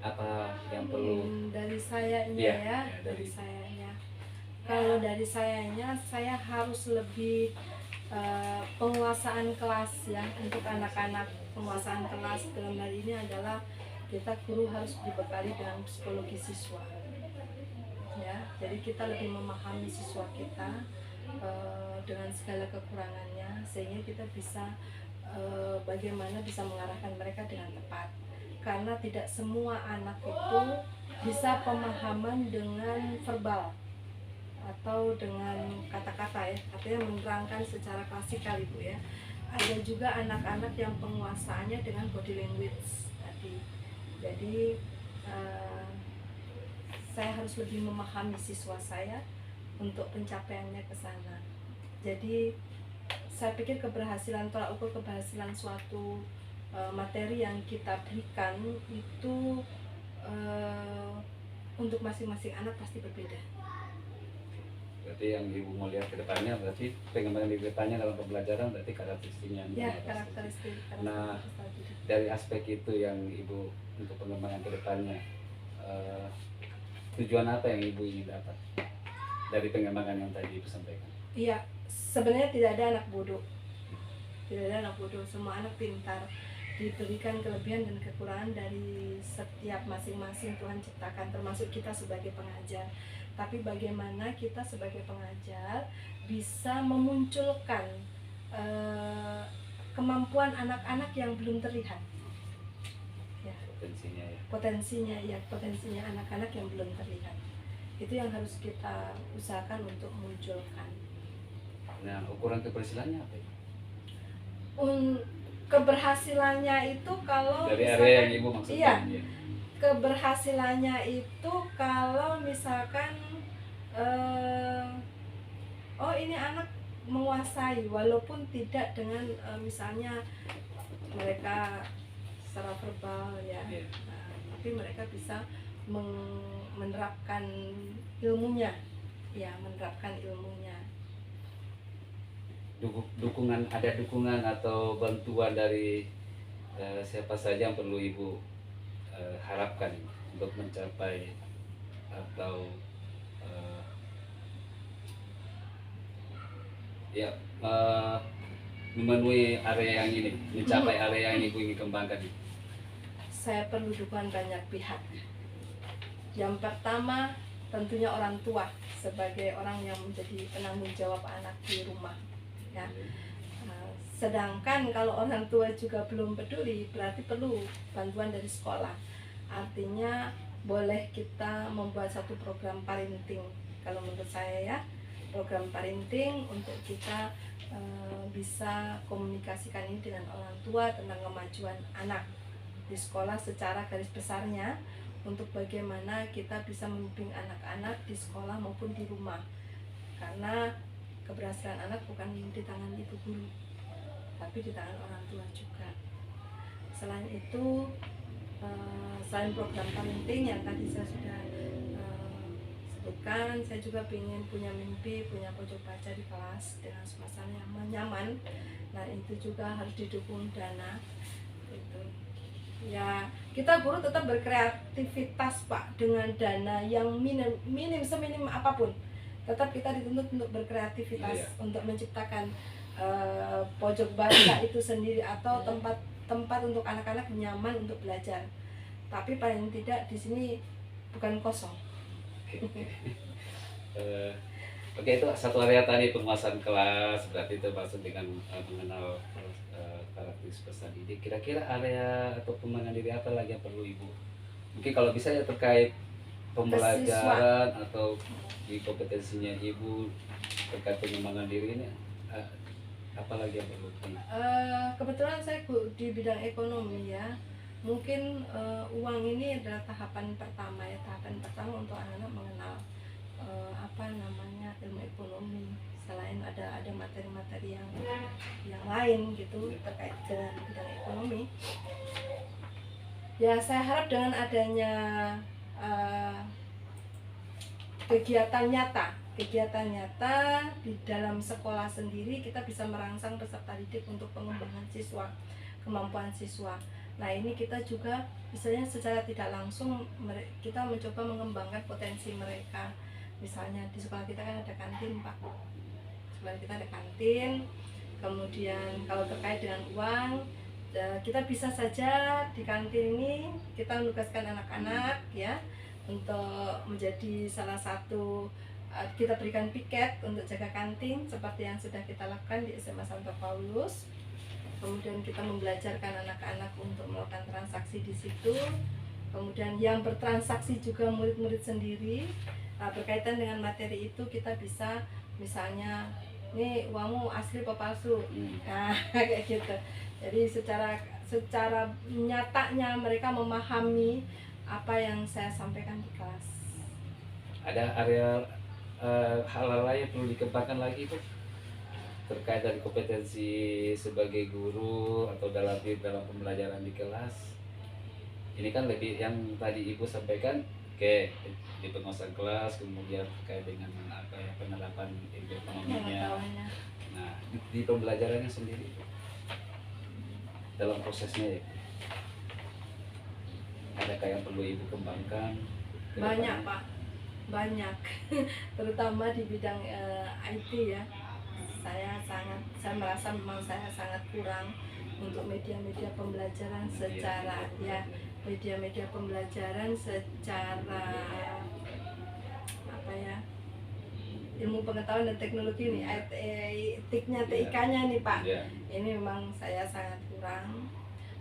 apa yang perlu dari sayanya dari sayanya. Kalau dari sayanya, saya harus lebih penguasaan kelas ya untuk anak-anak. Penguasaan kelas dalam hal ini adalah kita guru harus dibekali dengan psikologi siswa. Ya, jadi kita lebih memahami siswa kita dengan segala kekurangannya, sehingga kita bisa bagaimana bisa mengarahkan mereka dengan tepat. Karena tidak semua anak itu bisa pemahaman dengan verbal atau dengan kata-kata ya, artinya menerangkan secara klasikal Ibu ya. Ada juga anak-anak yang penguasaannya dengan body language tadi. Jadi saya harus lebih memahami siswa saya untuk pencapaiannya ke sana. Jadi saya pikir tolak ukur keberhasilan suatu materi yang kita berikan itu untuk masing-masing anak pasti berbeda. Berarti yang Ibu mau lihat ke depannya, berarti pengembangan di depannya dalam pembelajaran berarti karakteristiknya. Ya, karakteristik. Nah, dari aspek itu yang Ibu untuk pengembangan ke depannya, tujuan apa yang Ibu ingin dapat dari pengembangan yang tadi Ibu sampaikan? Iya, sebenarnya tidak ada anak bodoh. Tidak ada anak bodoh, semua anak pintar. Diberikan kelebihan dan kekurangan dari setiap masing-masing Tuhan ciptakan, termasuk kita sebagai pengajar. Tapi bagaimana kita sebagai pengajar bisa memunculkan kemampuan anak-anak yang belum terlihat. Ya. Potensinya anak-anak yang belum terlihat. Itu yang harus kita usahakan untuk munculkan. Nah, ukuran keberhasilannya apa ya? Keberhasilannya itu kalau dari misalkan, area yang Ibu maksudkan. Iya, keberhasilannya itu kalau misalkan ini anak menguasai walaupun tidak dengan misalnya mereka secara verbal ya. Iya. Nah, tapi mereka bisa menerapkan ilmunya, ya menerapkan ilmunya. Ada dukungan atau bantuan dari siapa saja yang perlu Ibu harapkan untuk mencapai atau memenuhi area yang ini, mencapai area yang Ibu ingin kembangkan ini? Saya perlu dukungan banyak pihak. Yang pertama tentunya orang tua sebagai orang yang menjadi penanggung jawab anak di rumah ya. Sedangkan kalau orang tua juga belum peduli, berarti perlu bantuan dari sekolah. Artinya boleh kita membuat satu program parenting, kalau menurut saya ya, program parenting untuk kita bisa komunikasikan ini dengan orang tua tentang kemajuan anak di sekolah secara garis besarnya, untuk bagaimana kita bisa membimbing anak-anak di sekolah maupun di rumah. Karena keberhasilan anak bukan di tangan ibu guru, tapi di tangan orang tua juga. Selain itu, selain program parenting yang tadi saya sudah sebutkan, saya juga ingin punya mimpi, punya pojok baca di kelas dengan suasana yang nyaman. Nah, itu juga harus didukung dana. Itu. Ya, kita guru tetap berkreativitas Pak, dengan dana yang minim seminim apapun. Tetap kita dituntut untuk berkreativitas, untuk menciptakan pojok baca itu sendiri atau tempat untuk anak-anak nyaman untuk belajar. Tapi paling tidak di sini bukan kosong. Oke, itu satu area tadi penguasaan kelas, berarti itu maksud dengan mengenal karakteristik pesan didik. Kira-kira area atau pengembangan diri apa lagi yang perlu Ibu? Mungkin kalau bisa ya terkait pembelajaran atau di kompetensinya Ibu terkait pengembangan diri ini, apa lagi yang perlu? Kebetulan saya di bidang ekonomi ya. Mungkin uang ini adalah tahapan pertama ya, tahapan pertama untuk anak-anak mengenal ilmu ekonomi. Selain ada materi-materi yang lain gitu terkait dengan bidang ekonomi. Ya, saya harap dengan adanya kegiatan nyata di dalam sekolah sendiri, kita bisa merangsang peserta didik untuk pengembangan siswa, kemampuan siswa. Nah, ini kita juga misalnya secara tidak langsung kita mencoba mengembangkan potensi mereka. Misalnya di sekolah kita kan ada kantin Pak, sekolah kita ada kantin. Kemudian kalau terkait dengan uang, kita bisa saja di kantin ini kita menugaskan anak-anak ya untuk menjadi salah satu, kita berikan piket untuk jaga kantin seperti yang sudah kita lakukan di SMA Santo Paulus. Kemudian kita membelajarkan anak-anak untuk melakukan transaksi di situ. Kemudian yang bertransaksi juga murid-murid sendiri. Nah, berkaitan dengan materi itu kita bisa misalnya, ini uangmu asli apa palsu? Nah, kayak gitu. Jadi secara nyatanya mereka memahami apa yang saya sampaikan di kelas. Ada area hal-hal lain yang perlu dikembangkan lagi Bu, terkait dari kompetensi sebagai guru atau dalam pembelajaran di kelas? Ini kan lebih yang tadi Ibu sampaikan di penguasaan kelas, kemudian terkait dengan penerapan ilmu ekonominya. Nah, di pembelajarannya sendiri dalam prosesnya ya, adakah yang perlu Ibu kembangkan? Banyak Pak, banyak. Terutama di bidang IT ya. Saya merasa memang saya sangat kurang untuk media-media pembelajaran secara ilmu pengetahuan dan teknologi nih, etiknya, TIK-nya nih Pak. Ini memang saya sangat kurang.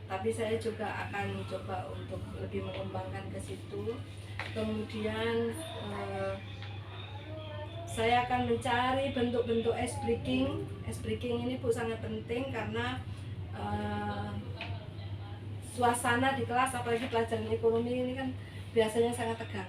Tapi saya juga akan coba untuk lebih mengembangkan ke situ. Kemudian saya akan mencari bentuk-bentuk ice breaking. Ice breaking ini Bu sangat penting karena suasana di kelas, apalagi pelajaran ekonomi ini kan biasanya sangat tegang.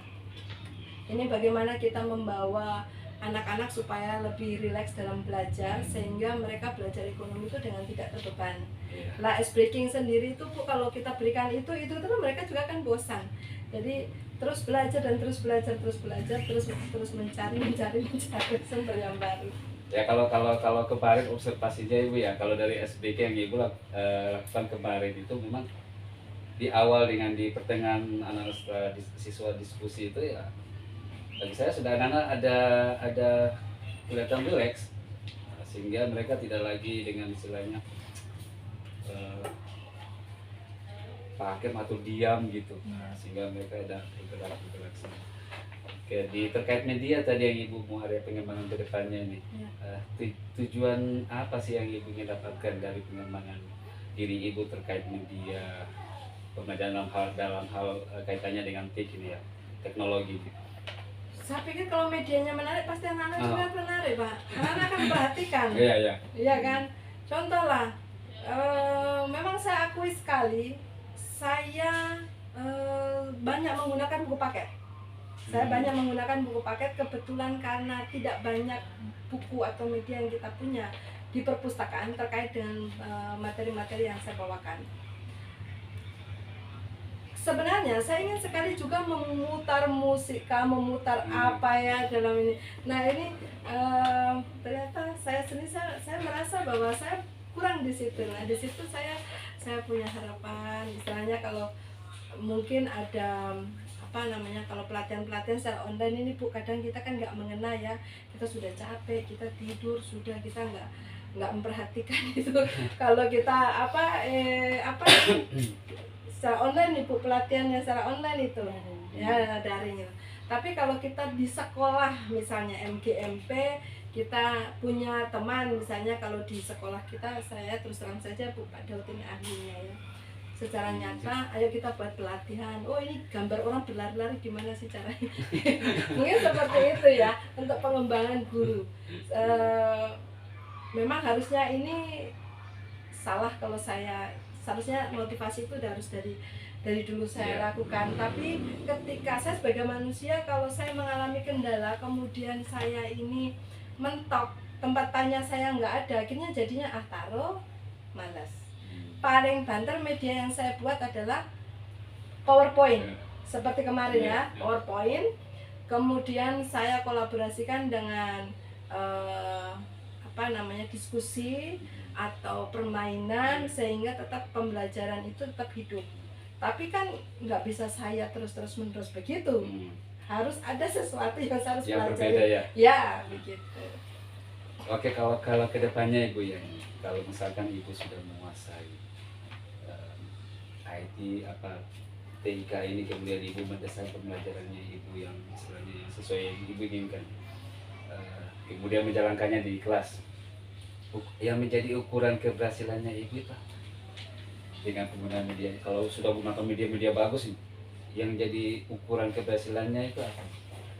Ini bagaimana kita membawa anak-anak supaya lebih rileks dalam belajar sehingga mereka belajar ekonomi itu dengan tidak terbebani. Iya. Lah ice breaking sendiri itu Bu, kalau kita berikan itu terus mereka juga kan bosan. Jadi terus belajar dan terus belajar terus mencari sumber yang baru. Ya kalau kemarin observasinya Ibu ya, kalau dari SBK yang Ibu lakukan kemarin itu memang di awal dengan di pertengahan anak-anak siswa diskusi itu ya, bagi saya sudah anak-anak ada kelihatan rileks, sehingga mereka tidak lagi dengan istilahnya pakai atau diam gitu, sehingga mereka ada interaksi. Oke, terkait media tadi yang Ibu mau area pengembangan ke depannya nih, tujuan apa sih yang Ibu ingin dapatkan dari pengembangan diri Ibu terkait media, dalam hal kaitannya dengan TIK ini ya, teknologi. Saya pikir kalau medianya menarik pasti anak-anak juga menarik Pak. Anak-anak akan perhatikan. Iya kan. Contoh lah, memang saya akui sekali, saya banyak menggunakan buku paket. Saya banyak menggunakan buku paket kebetulan karena tidak banyak buku atau media yang kita punya di perpustakaan terkait dengan materi-materi yang saya bawakan. Sebenarnya saya ingin sekali juga memutar musika, memutar apa ya dalam ini. Nah ini ternyata saya sendiri saya merasa bahwa saya kurang di situ. Nah di situ saya punya harapan. Misalnya kalau mungkin ada kalau pelatihan secara online ini Bu, kadang kita kan nggak mengena ya, kita sudah capek, kita tidur sudah, kita nggak memperhatikan itu. Kalau kita secara online nih Bu, pelatihannya secara online itu ya daring itu. Tapi kalau kita di sekolah misalnya MGMP, kita punya teman misalnya, kalau di sekolah kita, saya terus terang saja Bu, Pak Daud ini ahlinya ya, secara nyata ayo kita buat pelatihan. Oh ini gambar orang berlari-lari gimana sih caranya. Mungkin seperti itu ya untuk pengembangan guru. Memang harusnya ini salah kalau seharusnya motivasi itu harus dari dulu saya lakukan. Tapi ketika saya sebagai manusia, kalau saya mengalami kendala kemudian saya ini mentok, tempat tanya saya nggak ada, akhirnya jadinya taruh malas. Paling banter media yang saya buat adalah PowerPoint, seperti kemarin ya, PowerPoint. Kemudian saya kolaborasikan dengan diskusi atau permainan sehingga tetap pembelajaran itu tetap hidup. Tapi kan nggak bisa saya terus-menerus begitu. Harus ada sesuatu yang harus yang pelajari. berbeda ya. Ya, begitu. Oke, kalau kedepannya Ibu ya, kalau misalkan Ibu sudah menguasai IT TIK ini, kemudian Ibu mendesain pembelajarannya Ibu yang istilahnya sesuai yang Ibu inginkan, kemudian menjalankannya di kelas, yang menjadi ukuran keberhasilannya Ibu itu dengan penggunaan media. Kalau sudah menggunakan media bagus, yang jadi ukuran keberhasilannya itu apa?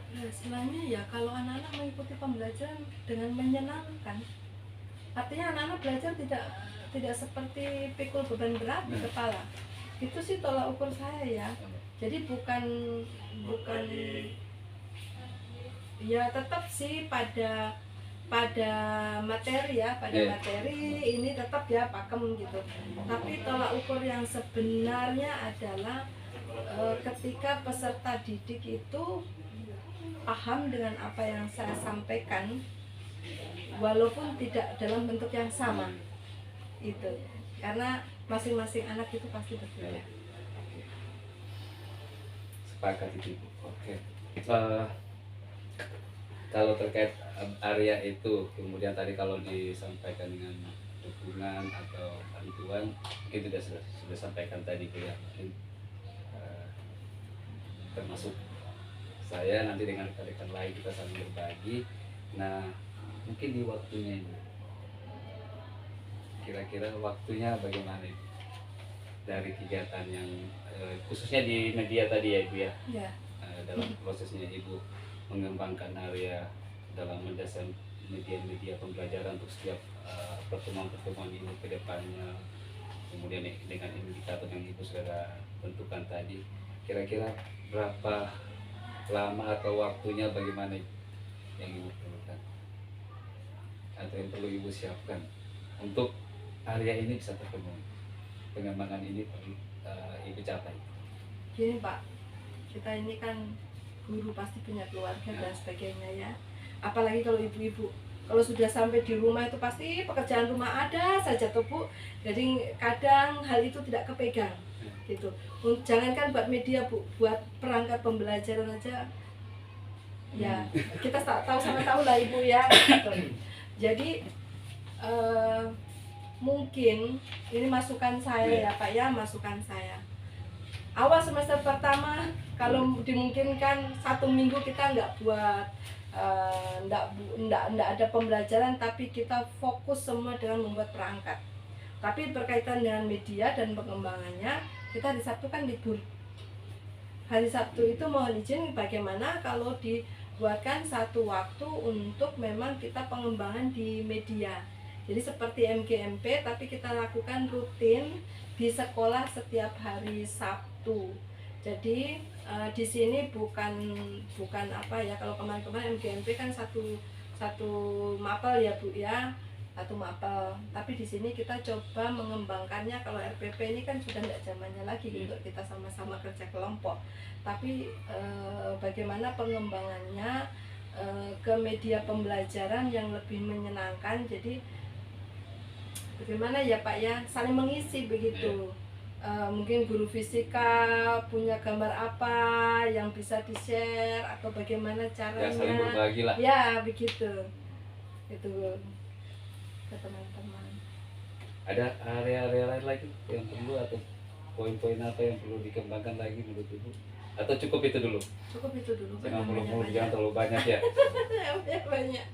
Keberhasilannya ya kalau anak-anak mengikuti pembelajaran dengan menyenangkan. Artinya anak-anak belajar tidak seperti pikul beban berat di kepala. Itu sih tolak ukur saya ya. Jadi bukan ya, tetap sih pada materi ya, materi ini tetap ya pakem gitu. Tapi tolak ukur yang sebenarnya adalah ketika peserta didik itu paham dengan apa yang saya sampaikan walaupun tidak dalam bentuk yang sama. Itu karena masing-masing anak itu pasti berbeda. Sepakat itu. Oke. Kalau terkait area itu, kemudian tadi kalau disampaikan dengan dukungan atau bantuan, mungkin sudah sampaikan tadi ya, mungkin termasuk saya nanti dengan rekan-rekan lain kita saling berbagi. Nah, mungkin di waktunya ini, kira-kira waktunya bagaimana Ibu? Dari kegiatan yang khususnya di media tadi ya Ibu ya, dalam prosesnya Ibu mengembangkan area dalam mendesain media pembelajaran untuk setiap pertemuan-pertemuan ini ke depannya, kemudian dengan indikator yang Ibu sudah tentukan tadi, kira-kira berapa lama atau waktunya bagaimana yang Ibu atau yang perlu ibu siapkan untuk area ini bisa terpenuhi, pengembangan ini perlu ibu capai? Gini Pak, kita ini kan guru pasti punya keluarga dan sebagainya ya. Apalagi kalau ibu-ibu, kalau sudah sampai di rumah itu pasti pekerjaan rumah ada saja tuh Bu. Jadi kadang hal itu tidak kepegang gitu. Jangankan buat media Bu, buat perangkat pembelajaran aja ya kita tahu sama tahu lah Ibu ya gitu. Jadi mungkin ini masukan saya ya Pak ya, masukan saya. Awal semester pertama kalau dimungkinkan 1 minggu kita nggak buat nggak ada pembelajaran, tapi kita fokus semua dengan membuat perangkat. Tapi berkaitan dengan media dan pengembangannya, kita hari Sabtu kan libur. Hari Sabtu itu mohon izin bagaimana kalau dibuatkan satu waktu untuk memang kita pengembangan di media. Jadi seperti MGMP, tapi kita lakukan rutin di sekolah setiap hari Sabtu. Jadi di sini bukan apa ya, kalau kemarin-kemarin MGMP kan satu mapel ya Bu ya, satu mapel. Tapi di sini kita coba mengembangkannya. Kalau RPP ini kan sudah tidak zamannya lagi untuk kita sama-sama kerja kelompok. Tapi bagaimana pengembangannya ke media pembelajaran yang lebih menyenangkan. Jadi bagaimana ya Pak ya, saling mengisi begitu. Mungkin guru fisika punya gambar apa yang bisa di-share atau bagaimana caranya. Ya saling berbagi lah. Ya begitu. Itu ke teman-teman. Ada area-area lain lagi yang perlu atau poin-poin apa yang perlu dikembangkan lagi menurut Ibu? Atau cukup itu dulu? Cukup itu dulu. Jangan terlalu banyak ya. Banyak.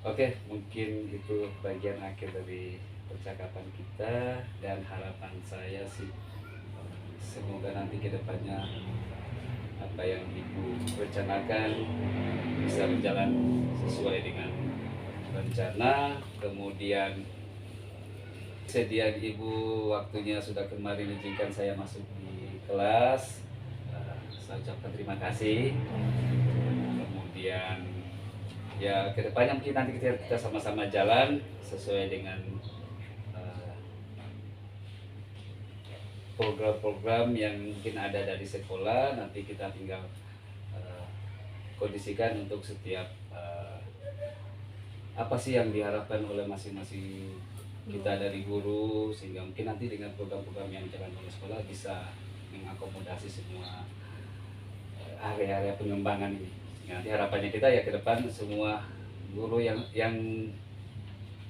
Oke, mungkin itu bagian akhir dari percakapan kita, dan harapan saya sih semoga nanti ke depannya apa yang Ibu rencanakan bisa berjalan sesuai dengan rencana. Kemudian sediaan Ibu waktunya sudah kemarin izinkan saya masuk di kelas, saya ucapkan terima kasih. Kemudian ya kedepannya mungkin nanti kita sama-sama jalan sesuai dengan program-program yang mungkin ada dari sekolah. Nanti kita tinggal kondisikan untuk setiap apa sih yang diharapkan oleh masing-masing kita dari guru, sehingga mungkin nanti dengan program-program yang dijalankan oleh sekolah bisa mengakomodasi semua area-area pengembangan ini. Nanti harapannya kita ya ke depan semua guru yang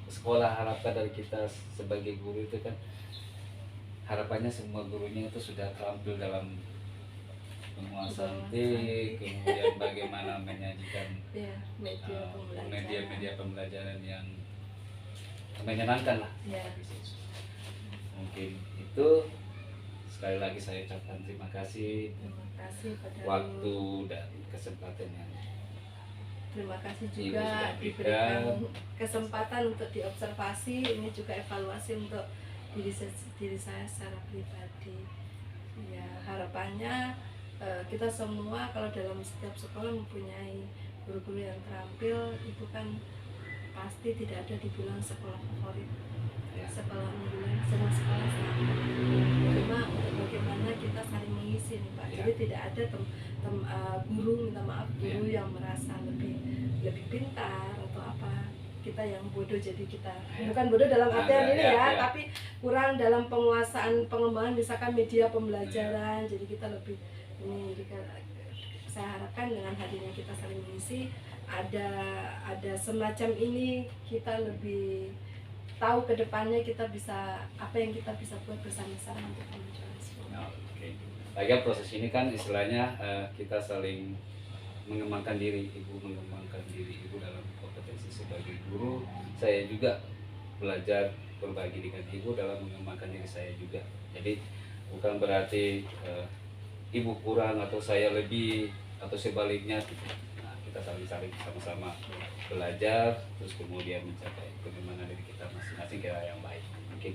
sekolah harapkan dari kita sebagai guru itu kan, harapannya semua gurunya itu sudah terampil dalam menguasai, kemudian bagaimana menyajikan media-media pembelajaran yang menyenangkan lah. Mungkin itu. Sekali lagi saya ucapkan terima kasih waktu dan kesempatannya. Terima kasih juga diberikan kesempatan untuk diobservasi. Ini juga evaluasi untuk diri saya secara pribadi. Ya, harapannya kita semua kalau dalam setiap sekolah mempunyai guru-guru yang terampil. Itu kan pasti tidak ada dibilang sekolah favorit, sekolah unggulan, semua sekolah sama. Cuma bagaimana kita saling mengisi nih Pak. Jadi tidak ada guru, minta maaf, guru yang merasa lebih pintar atau apa. Kita yang bodoh, jadi kita bukan bodoh dalam artian ini ya, tapi kurang dalam penguasaan pengembangan misalkan media pembelajaran. Jadi kita lebih ini, saya harapkan dengan hadirnya kita saling mengisi, ada semacam ini, kita lebih tahu ke depannya kita bisa apa yang kita bisa buat bersama-sama untuk kemajuan sekolah. Lagian proses ini kan istilahnya kita saling mengembangkan diri. Ibu mengembangkan diri Ibu dalam kompetensi sebagai guru, saya juga belajar berbagi dengan Ibu dalam mengembangkan diri saya juga. Jadi bukan berarti Ibu kurang atau saya lebih atau sebaliknya. Nah, kita saling sama-sama belajar, terus kemudian mencapai pengembangan diri kita masing-masing ke arah yang baik. Mungkin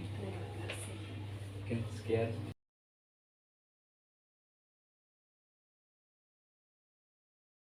sekian.